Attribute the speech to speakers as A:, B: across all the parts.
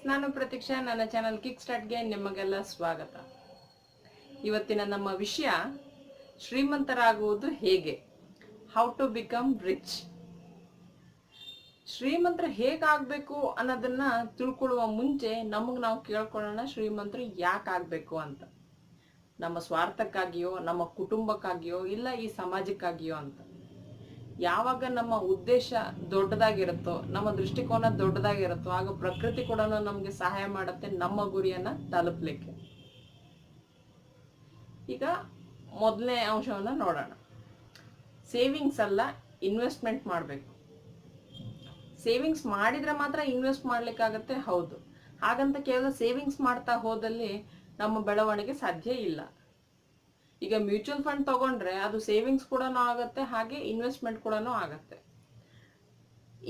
A: ನಾನು ಪ್ರತೀಕ್ಷಾ. ನನ್ನ channel kick ಸ್ಟಾರ್ಟ್ಗೆ ನಿಮಗೆಲ್ಲ ಸ್ವಾಗತ. ಇವತ್ತಿನ ನಮ್ಮ ವಿಷಯ ಶ್ರೀಮಂತರಾಗುವುದು ಹೇಗೆ, ಹೌ ಟು ಬಿಕಮ್ ರಿಚ್. ಶ್ರೀಮಂತರು ಹೇಗಾಗಬೇಕು ಅನ್ನೋದನ್ನ ತಿಳ್ಕೊಳ್ಳುವ ಮುಂಚೆ ನಮಗೆ ನಾವು ಕೇಳ್ಕೊಳ್ಳೋಣ, ಶ್ರೀಮಂತರು ಯಾಕೆ ಆಗಬೇಕು ಅಂತ. ನಮ್ಮ ಸ್ವಾರ್ಥಕ್ಕಾಗಿಯೋ, ನಮ್ಮ ಕುಟುಂಬಕ್ಕಾಗಿಯೋ, ಇಲ್ಲ ಈ ಸಮಾಜಕ್ಕಾಗಿಯೋ ಅಂತ. ಯಾವಾಗ ನಮ್ಮ ಉದ್ದೇಶ ದೊಡ್ಡದಾಗಿರುತ್ತೋ, ನಮ್ಮ ದೃಷ್ಟಿಕೋನ ದೊಡ್ಡದಾಗಿರುತ್ತೋ, ಆಗ ಪ್ರಕೃತಿ ಕೂಡ ನಮಗೆ ಸಹಾಯ ಮಾಡುತ್ತೆ ನಮ್ಮ ಗುರಿಯನ್ನ ತಲುಪಲಿಕ್ಕೆ. ಈಗ ಮೊದಲನೇ ಅಂಶವನ್ನ ನೋಡೋಣ. ಸೇವಿಂಗ್ಸ್ ಅಲ್ಲ, ಇನ್ವೆಸ್ಟ್ಮೆಂಟ್ ಮಾಡಬೇಕು. ಸೇವಿಂಗ್ಸ್ ಮಾಡಿದ್ರೆ ಮಾತ್ರ ಇನ್ವೆಸ್ಟ್ ಮಾಡ್ಲಿಕ್ಕಾಗತ್ತೆ. ಹೌದು, ಹಾಗಂತ ಕೇವಲ ಸೇವಿಂಗ್ಸ್ ಮಾಡ್ತಾ ಹೋದಲ್ಲಿ ನಮ್ಮ ಬೆಳವಣಿಗೆ ಸಾಧ್ಯ ಇಲ್ಲ. ಈಗ ಮ್ಯೂಚುವಲ್ ಫಂಡ್ ತಗೊಂಡ್ರೆ ಅದು ಸೇವಿಂಗ್ಸ್ ಕೂಡ ಆಗುತ್ತೆ, ಹಾಗೆ ಇನ್ವೆಸ್ಟ್ಮೆಂಟ್ ಕೂಡ ಆಗತ್ತೆ.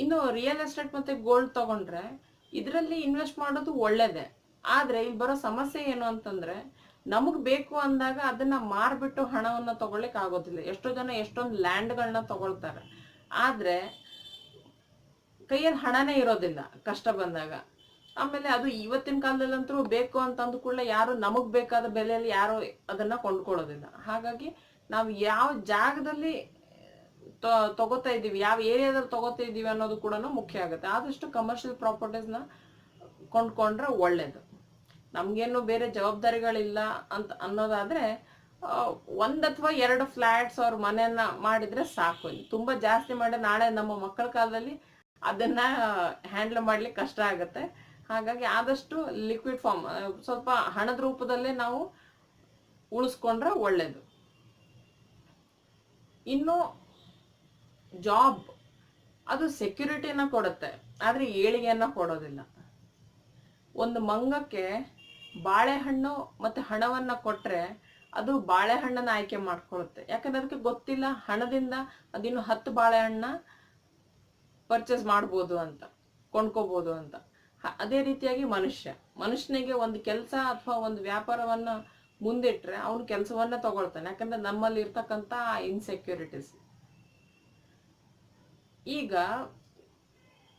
A: ಇನ್ನು ರಿಯಲ್ ಎಸ್ಟೇಟ್ ಮತ್ತೆ ಗೋಲ್ಡ್ ತಗೊಂಡ್ರೆ ಇದರಲ್ಲಿ ಇನ್ವೆಸ್ಟ್ ಮಾಡೋದು ಒಳ್ಳೇದೇ. ಆದ್ರೆ ಇಲ್ಲಿ ಬರೋ ಸಮಸ್ಯೆ ಏನು ಅಂತಂದ್ರೆ, ನಮಗ್ ಬೇಕು ಅಂದಾಗ ಅದನ್ನ ಮಾರ್ಬಿಟ್ಟು ಹಣವನ್ನ ತಗೊಳ್ಳಿಕ್ ಆಗೋದಿಲ್ಲ. ಎಷ್ಟೋ ಜನ ಎಷ್ಟೊಂದು ಲ್ಯಾಂಡ್ಗಳನ್ನ ತಗೊಳ್ತಾರೆ, ಆದ್ರೆ ಕೈಯಲ್ಲಿ ಹಣನೇ ಇರೋದಿಲ್ಲ ಕಷ್ಟ ಬಂದಾಗ. ಆಮೇಲೆ ಅದು ಇವತ್ತಿನ ಕಾಲದಲ್ಲಂತೂ ಬೇಕು ಅಂತ ಅಂದ ಕೂಡಲೇ ಯಾರು ನಮಗ್ ಬೇಕಾದ ಬೆಲೆಯಲ್ಲಿ ಯಾರು ಅದನ್ನ ಕೊಂಡ್ಕೊಳ್ಳೋದಿಲ್ಲ. ಹಾಗಾಗಿ ನಾವು ಯಾವ ಜಾಗದಲ್ಲಿ ತಗೋತಾ ಇದ್ದೀವಿ, ಯಾವ ಏರಿಯಾದಲ್ಲಿ ತಗೋತಾ ಇದ್ದೀವಿ ಅನ್ನೋದು ಕೂಡ ಮುಖ್ಯ ಆಗುತ್ತೆ. ಆದಷ್ಟು ಕಮರ್ಷಿಯಲ್ ಪ್ರಾಪರ್ಟೀಸ್ನ ಕೊಂಡ್ಕೊಂಡ್ರೆ ಒಳ್ಳೇದು. ನಮ್ಗೇನು ಬೇರೆ ಜವಾಬ್ದಾರಿಗಳಿಲ್ಲ ಅಂತ ಅನ್ನೋದಾದ್ರೆ ಒಂದ್ ಅಥವಾ ಎರಡು ಫ್ಲಾಟ್ಸ್ ಅವ್ರ ಮನೆಯನ್ನ ಮಾಡಿದ್ರೆ ಸಾಕು. ತುಂಬಾ ಜಾಸ್ತಿ ಮಾಡಿ ನಾಳೆ ನಮ್ಮ ಮಕ್ಕಳ ಕಾಲದಲ್ಲಿ ಅದನ್ನ ಹ್ಯಾಂಡಲ್ ಮಾಡ್ಲಿಕ್ಕೆ ಕಷ್ಟ ಆಗುತ್ತೆ. ಹಾಗಾಗಿ ಆದಷ್ಟು ಲಿಕ್ವಿಡ್ ಫಾರ್ಮ್, ಸ್ವಲ್ಪ ಹಣದ ರೂಪದಲ್ಲೇ ನಾವು ಉಳಿಸ್ಕೊಂಡ್ರೆ ಒಳ್ಳೇದು. ಇನ್ನು ಜಾಬ್ ಅದು ಸೆಕ್ಯೂರಿಟಿನ ಕೊಡುತ್ತೆ, ಆದ್ರೆ ಏಳಿಗೆಯನ್ನ ಕೊಡೋದಿಲ್ಲ. ಒಂದು ಮಂಗಕ್ಕೆ ಬಾಳೆಹಣ್ಣು ಮತ್ತೆ ಹಣವನ್ನ ಕೊಟ್ರೆ ಅದು ಬಾಳೆಹಣ್ಣನ್ನ ಆಯ್ಕೆ ಮಾಡ್ಕೊಳುತ್ತೆ. ಯಾಕಂದ್ರೆ ಅದಕ್ಕೆ ಗೊತ್ತಿಲ್ಲ ಹಣದಿಂದ ಅದಿನ್ನು 10 ಬಾಳೆಹಣ್ಣ ಪರ್ಚೇಸ್ ಮಾಡ್ಬೋದು ಅಂತ, ಕೊಂಡ್ಕೋಬಹುದು ಅಂತ. ಅದೇ ರೀತಿಯಾಗಿ ಮನುಷ್ಯನಿಗೆ ಒಂದು ಕೆಲಸ ಅಥವಾ ಒಂದು ವ್ಯಾಪಾರವನ್ನ ಮುಂದಿಟ್ರೆ ಅವನು ಕೆಲಸವನ್ನ ತಗೊಳ್ತಾನೆ. ಯಾಕಂದ್ರೆ ನಮ್ಮಲ್ಲಿ ಇರ್ತಕ್ಕಂಥ ಇನ್ಸೆಕ್ಯೂರಿಟೀಸ್. ಈಗ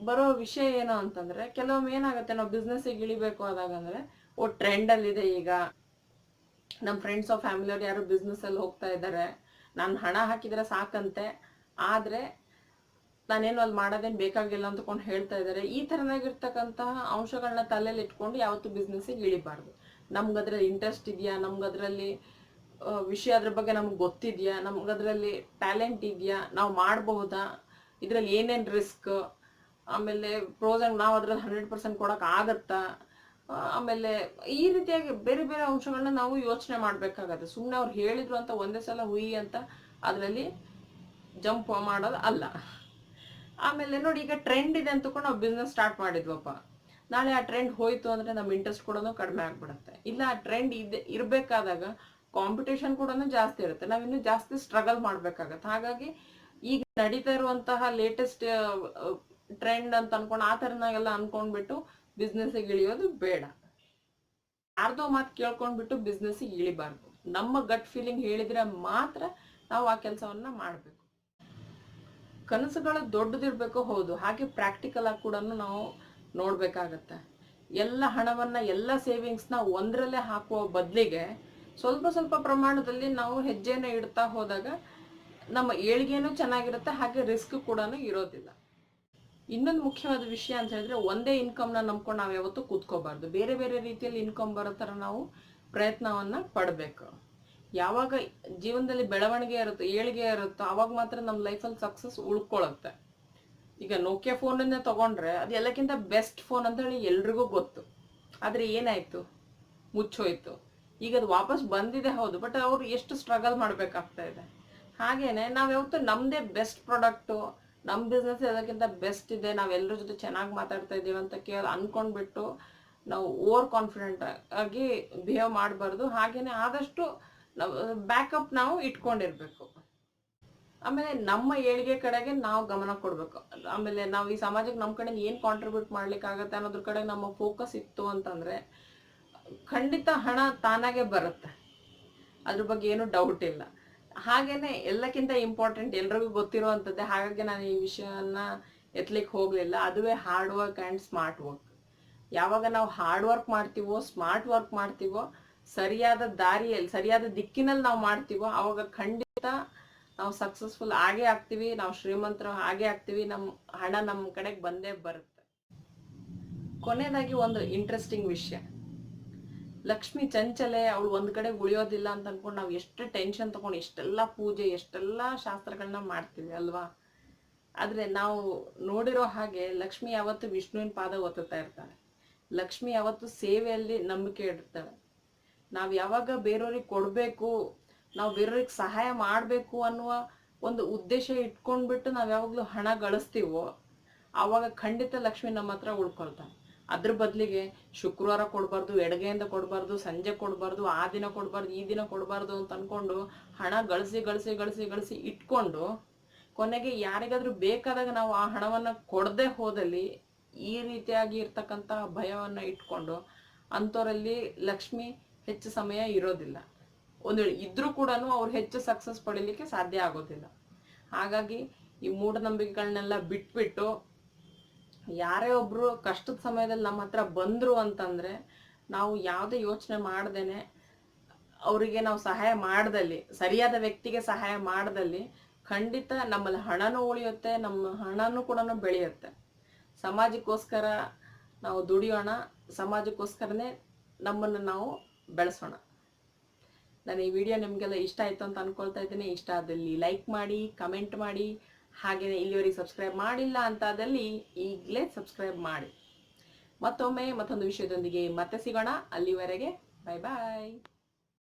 A: ಬರೋ ವಿಷಯ ಏನು ಅಂತಂದ್ರೆ, ಕೆಲವೊಮ್ಮೆ ಏನಾಗುತ್ತೆ, ನಾವು ಬಿಸ್ನೆಸ್ಸಿಗೆ ಇಳಿಬೇಕು ಆದಾಗ ಅಂದ್ರೆ ಟ್ರೆಂಡ್ ಅಲ್ಲಿ ಇದೆ. ಈಗ ನಮ್ಮ ಫ್ರೆಂಡ್ಸ್ ಆಫ್ ಫ್ಯಾಮಿಲಿ ಅವ್ರು ಯಾರು ಬಿಸ್ನೆಸ್ ಅಲ್ಲಿ ಹೋಗ್ತಾ ಇದ್ದಾರೆ, ನಾನು ಹಣ ಹಾಕಿದ್ರೆ ಸಾಕಂತೆ, ಆದ್ರೆ ನಾನೇನು ಅಲ್ಲಿ ಮಾಡೋದೇನು ಬೇಕಾಗಿಲ್ಲ ಅಂತಕೊಂಡು ಹೇಳ್ತಾ ಇದ್ದಾರೆ. ಈ ತರನಾಗಿರ್ತಕ್ಕಂತಹ ಅಂಶಗಳನ್ನ ತಲೆಯಲ್ಲಿ ಇಟ್ಕೊಂಡು ಯಾವತ್ತು ಬಿಸ್ನೆಸ್ಸಿಗೆ ಇಳಿಬಾರ್ದು. ನಮ್ಗದ್ರಲ್ಲಿ ಇಂಟ್ರೆಸ್ಟ್ ಇದೆಯಾ, ನಮ್ಗದ್ರಲ್ಲಿ ವಿಷಯ ಅದ್ರ ಬಗ್ಗೆ ನಮ್ಗೆ ಗೊತ್ತಿದ್ಯಾ, ನಮ್ಗದ್ರಲ್ಲಿ ಟ್ಯಾಲೆಂಟ್ ಇದೆಯಾ, ನಾವು ಮಾಡಬಹುದಾ, ಇದ್ರಲ್ಲಿ ಏನೇನು ರಿಸ್ಕ್, ಆಮೇಲೆ ಪ್ರೋಸ್ ಅಂಡ್ ನಾವು ಅದ್ರಲ್ಲಿ 100% ಕೊಡಕ್ ಆಗತ್ತಾ, ಆಮೇಲೆ ಈ ರೀತಿಯಾಗಿ ಬೇರೆ ಬೇರೆ ಅಂಶಗಳನ್ನ ನಾವು ಯೋಚನೆ ಮಾಡ್ಬೇಕಾಗತ್ತೆ. ಸುಮ್ಮನೆ ಅವ್ರು ಹೇಳಿದ್ರು ಅಂತ ಒಂದೇ ಸಲ ಹುಯಿ ಅಂತ ಅದರಲ್ಲಿ ಜಂಪ್ ಮಾಡೋದು ಅಲ್ಲ. ಆಮೇಲೆ ನೋಡಿ, ಈಗ ಟ್ರೆಂಡ್ ಇದೆ ಅಂತಕೊಂಡು ನಾವು ಬಿಸ್ನೆಸ್ ಸ್ಟಾರ್ಟ್ ಮಾಡಿದ್ವಪ್ಪ, ನಾಳೆ ಆ ಟ್ರೆಂಡ್ ಹೋಯ್ತು ಅಂದ್ರೆ ನಮ್ಮ ಇಂಟ್ರೆಸ್ಟ್ ಕೂಡ ಕಡಿಮೆ ಆಗ್ಬಿಡುತ್ತೆ. ಇಲ್ಲ, ಆ ಟ್ರೆಂಡ್ ಇರಬೇಕಾದಾಗ ಕಾಂಪಿಟೇಷನ್ ಕೂಡ ಜಾಸ್ತಿ ಇರುತ್ತೆ, ನಾವಿನ್ನೂ ಜಾಸ್ತಿ ಸ್ಟ್ರಗಲ್ ಮಾಡ್ಬೇಕಾಗತ್ತೆ. ಹಾಗಾಗಿ ಈಗ ನಡೀತಾ ಇರುವಂತಹ ಲೇಟೆಸ್ಟ್ ಟ್ರೆಂಡ್ ಅಂತ ಅನ್ಕೊಂಡು ಆ ತರನಾಗೆಲ್ಲ ಅನ್ಕೊಂಡ್ಬಿಟ್ಟು ಬಿಸ್ನೆಸ್ಸಿಗೆ ಇಳಿಯೋದು ಬೇಡ. ಯಾರ್ದೋ ಮಾತು ಕೇಳ್ಕೊಂಡ್ಬಿಟ್ಟು ಬಿಸ್ನೆಸ್ಸಿಗೆ ಇಳಿಬಾರ್ದು. ನಮ್ಮ ಗಟ್ ಫೀಲಿಂಗ್ ಹೇಳಿದ್ರೆ ಮಾತ್ರ ನಾವು ಆ ಕೆಲಸವನ್ನ ಮಾಡ್ಬೇಕು. ಕನಸುಗಳು ದೊಡ್ಡದಿರ್ಬೇಕು, ಹೌದು, ಹಾಗೆ ಪ್ರಾಕ್ಟಿಕಲ್ ಆಗಿ ಕೂಡ ನಾವು ನೋಡ್ಬೇಕಾಗತ್ತೆ. ಎಲ್ಲ ಹಣವನ್ನ, ಎಲ್ಲ ಸೇವಿಂಗ್ಸ್ನ ಒಂದರಲ್ಲೇ ಹಾಕುವ ಬದಲಿಗೆ ಸ್ವಲ್ಪ ಸ್ವಲ್ಪ ಪ್ರಮಾಣದಲ್ಲಿ ನಾವು ಹೆಜ್ಜೆನ ಇಡ್ತಾ ಹೋದಾಗ ನಮ್ಮ ಏಳಿಗೆನೂ ಚೆನ್ನಾಗಿರುತ್ತೆ, ಹಾಗೆ ರಿಸ್ಕ್ ಕೂಡ ಇರೋದಿಲ್ಲ. ಇನ್ನೊಂದು ಮುಖ್ಯವಾದ ವಿಷಯ ಅಂತ ಹೇಳಿದ್ರೆ, ಒಂದೇ ಇನ್ಕಮ್ನ ನಂಬ್ಕೊಂಡು ನಾವು ಯಾವತ್ತೂ ಕೂತ್ಕೋಬಾರ್ದು. ಬೇರೆ ಬೇರೆ ರೀತಿಯಲ್ಲಿ ಇನ್ಕಮ್ ಬರೋ ಥರ ನಾವು ಪ್ರಯತ್ನವನ್ನ ಪಡಬೇಕು. ಯಾವಾಗ ಜೀವನದಲ್ಲಿ ಬೆಳವಣಿಗೆ ಇರುತ್ತೋ, ಏಳಿಗೆ ಇರುತ್ತೋ, ಅವಾಗ ಮಾತ್ರ ನಮ್ಮ ಲೈಫಲ್ಲಿ ಸಕ್ಸಸ್ ಉಳ್ಕೊಳ್ಳುತ್ತೆ. ಈಗ ನೋಕಿಯಾ ಫೋನನ್ನೇ ತಗೊಂಡ್ರೆ ಅದು ಎಲ್ಲಕ್ಕಿಂತ ಬೆಸ್ಟ್ ಫೋನ್ ಅಂತ ಹೇಳಿ ಎಲ್ರಿಗೂ ಗೊತ್ತು. ಆದ್ರೆ ಏನಾಯ್ತು, ಮುಚ್ಚೋಯ್ತು. ಈಗ ಅದು ವಾಪಸ್ ಬಂದಿದೆ, ಹೌದು, ಬಟ್ ಅವ್ರು ಎಷ್ಟು ಸ್ಟ್ರಗಲ್ ಮಾಡ್ಬೇಕಾಗ್ತಾ ಇದೆ. ಹಾಗೇನೆ ನಾವ್ ಯಾವತ್ತೂ ನಮ್ದೇ ಬೆಸ್ಟ್ ಪ್ರಾಡಕ್ಟು, ನಮ್ಮ ಬಿಸ್ನೆಸ್ ಅದಕ್ಕಿಂತ ಬೆಸ್ಟ್ ಇದೆ, ನಾವೆಲ್ಲರ ಜೊತೆ ಚೆನ್ನಾಗಿ ಮಾತಾಡ್ತಾ ಇದ್ದೀವಿ ಅಂತ ಅನ್ಕೊಂಡ್ಬಿಟ್ಟು ನಾವು ಓವರ್ ಕಾನ್ಫಿಡೆಂಟ್ ಆಗಿ ಬಿಹೇವ್ ಮಾಡಬಾರ್ದು. ಹಾಗೇನೆ ಆದಷ್ಟು ಬ್ಯಾಕಪ್ ನಾವು ಇಟ್ಕೊಂಡಿರ್ಬೇಕು. ಆಮೇಲೆ ನಮ್ಮ ಏಳಿಗೆ ಕಡೆಗೆ ನಾವು ಗಮನ ಕೊಡ್ಬೇಕು. ಆಮೇಲೆ ನಾವು ಈ ಸಮಾಜಕ್ಕೆ ನಮ್ಮ ಕಡೆ ಏನ್ ಕಾಂಟ್ರಿಬ್ಯೂಟ್ ಮಾಡ್ಲಿಕ್ಕೆ ಆಗತ್ತೆ ಅನ್ನೋದ್ರ ಕಡೆ ನಮ್ಮ ಫೋಕಸ್ ಇತ್ತು ಅಂತಂದ್ರೆ ಖಂಡಿತ ಹಣ ತಾನಾಗೆ ಬರುತ್ತೆ, ಅದ್ರ ಬಗ್ಗೆ ಏನು ಡೌಟ್ ಇಲ್ಲ. ಹಾಗೇನೆ ಎಲ್ಲಕ್ಕಿಂತ ಇಂಪಾರ್ಟೆಂಟ್ ಎಲ್ರಿಗೂ ಗೊತ್ತಿರುವಂಥದ್ದೇ, ಹಾಗಾಗಿ ನಾನು ಈ ವಿಷಯನ ಎತ್ತಲಿಕ್ಕೆ ಹೋಗ್ಲಿಲ್ಲ, ಅದುವೇ hard work and smart work. ಯಾವಾಗ ನಾವು ಹಾರ್ಡ್ ವರ್ಕ್ ಮಾಡ್ತೀವೋ, ಸ್ಮಾರ್ಟ್ ವರ್ಕ್ ಮಾಡ್ತೀವೋ, ಸರಿಯಾದ ದಾರಿಯಲ್ಲಿ ಸರಿಯಾದ ದಿಕ್ಕಿನಲ್ಲಿ ನಾವು ಮಾಡ್ತೀವೋ, ಅವಾಗ ಖಂಡಿತ ನಾವು ಸಕ್ಸಸ್ಫುಲ್ ಆಗೇ ಆಗ್ತೀವಿ, ನಾವು ಶ್ರೀಮಂತರು ಆಗೇ ಆಗ್ತೀವಿ, ನಮ್ಮ ಹಣ ನಮ್ಮ ಕಡೆಗೆ ಬಂದೇ ಬರುತ್ತೆ. ಕೊನೆಯದಾಗಿ ಒಂದು ಇಂಟ್ರೆಸ್ಟಿಂಗ್ ವಿಷಯ, ಲಕ್ಷ್ಮಿ ಚಂಚಲೆ, ಅವಳು ಒಂದ್ ಕಡೆ ಉಳಿಯೋದಿಲ್ಲ ಅಂತ ಅನ್ಕೊಂಡು ನಾವು ಎಷ್ಟು ಟೆನ್ಷನ್ ತಗೊಂಡು ಎಷ್ಟೆಲ್ಲ ಪೂಜೆ ಎಷ್ಟೆಲ್ಲ ಶಾಸ್ತ್ರಗಳನ್ನ ಮಾಡ್ತೀವಿ ಅಲ್ವಾ. ಆದ್ರೆ ನಾವು ನೋಡಿರೋ ಹಾಗೆ ಲಕ್ಷ್ಮಿ ಯಾವತ್ತು ವಿಷ್ಣುವಿನ ಪಾದ ಒತ್ತುತ್ತಾ ಇರ್ತಾಳೆ. ಲಕ್ಷ್ಮಿ ಯಾವತ್ತು ಸೇವೆಯಲ್ಲಿ ನಂಬಿಕೆ ಇಡ್ತಾಳೆ. ನಾವು ಯಾವಾಗ ಬೇರೆಯವ್ರಿಗೆ ಕೊಡಬೇಕು, ನಾವು ಬೇರೆಯವ್ರಿಗೆ ಸಹಾಯ ಮಾಡಬೇಕು ಅನ್ನುವ ಒಂದು ಉದ್ದೇಶ ಇಟ್ಕೊಂಡ್ಬಿಟ್ಟು ನಾವು ಯಾವಾಗಲೂ ಹಣ ಗಳಿಸ್ತೀವೋ, ಆವಾಗ ಖಂಡಿತ ಲಕ್ಷ್ಮಿ ನಮ್ಮ ಹತ್ರ ಉಳ್ಕೊಳ್ತಾಳೆ. ಅದ್ರ ಬದಲಿಗೆ ಶುಕ್ರವಾರ ಕೊಡಬಾರ್ದು, ಎಡಗೆಯಿಂದ ಕೊಡಬಾರ್ದು, ಸಂಜೆ ಕೊಡಬಾರ್ದು, ಆ ದಿನ ಕೊಡಬಾರ್ದು, ಈ ದಿನ ಕೊಡಬಾರ್ದು ಅಂತ ಅನ್ಕೊಂಡು ಹಣ ಗಳಿಸಿ ಗಳಿಸಿ ಗಳಿಸಿ ಗಳಿಸಿ ಇಟ್ಕೊಂಡು ಕೊನೆಗೆ ಯಾರಿಗಾದ್ರೂ ಬೇಕಾದಾಗ ನಾವು ಆ ಹಣವನ್ನು ಕೊಡದೆ ಹೋದಲ್ಲಿ ಈ ರೀತಿಯಾಗಿ ಇರ್ತಕ್ಕಂಥ ಭಯವನ್ನು ಇಟ್ಕೊಂಡು ಅಂಥವರಲ್ಲಿ ಲಕ್ಷ್ಮಿ ಹೆಚ್ಚು ಸಮಯ ಇರೋದಿಲ್ಲ. ಒಂದು ವೇಳೆ ಇದ್ರೂ ಕೂಡ ಅವ್ರು ಹೆಚ್ಚು ಸಕ್ಸಸ್ ಪಡೀಲಿಕ್ಕೆ ಸಾಧ್ಯ ಆಗೋದಿಲ್ಲ. ಹಾಗಾಗಿ ಈ ಮೂಢನಂಬಿಕೆಗಳನ್ನೆಲ್ಲ ಬಿಟ್ಬಿಟ್ಟು ಯಾರೇ ಒಬ್ರು ಕಷ್ಟದ ಸಮಯದಲ್ಲಿ ನಮ್ಮ ಹತ್ರ ಬಂದ್ರು ಅಂತಂದ್ರೆ ನಾವು ಯಾವುದೇ ಯೋಚನೆ ಮಾಡ್ದೇನೆ ಅವರಿಗೆ ನಾವು ಸಹಾಯ ಮಾಡ್ದಲ್ಲಿ, ಸರಿಯಾದ ವ್ಯಕ್ತಿಗೆ ಸಹಾಯ ಮಾಡ್ದಲ್ಲಿ ಖಂಡಿತ ನಮ್ಮಲ್ಲಿ ಹಣನೂ ಉಳಿಯುತ್ತೆ, ನಮ್ಮ ಹಣನೂ ಕೂಡ ಬೆಳೆಯುತ್ತೆ. ಸಮಾಜಕ್ಕೋಸ್ಕರ ನಾವು ದುಡಿಯೋಣ, ಸಮಾಜಕ್ಕೋಸ್ಕರನೇ ನಮ್ಮನ್ನು ನಾವು ಬೆಳೆಸೋಣ. ನಾನು ಈ ವಿಡಿಯೋ ನಿಮಗೆಲ್ಲ ಇಷ್ಟ ಆಯಿತು ಅಂತ ಅನ್ಕೊಳ್ತಾ ಇದ್ದೀನಿ. ಇಷ್ಟ ಆದಲ್ಲಿ ಲೈಕ್ ಮಾಡಿ, ಕಮೆಂಟ್ ಮಾಡಿ, ಹಾಗೆಯೇ ಇಲ್ಲಿವರೆಗೆ ಸಬ್ಸ್ಕ್ರೈಬ್ ಮಾಡಿಲ್ಲ ಅಂತಾದಲ್ಲಿ ಈಗಲೇ ಸಬ್ಸ್ಕ್ರೈಬ್ ಮಾಡಿ. ಮತ್ತೊಮ್ಮೆ ಮತ್ತೊಂದು ವಿಷಯದೊಂದಿಗೆ ಮತ್ತೆ ಸಿಗೋಣ. ಅಲ್ಲಿವರೆಗೆ ಬಾಯ್ ಬಾಯ್.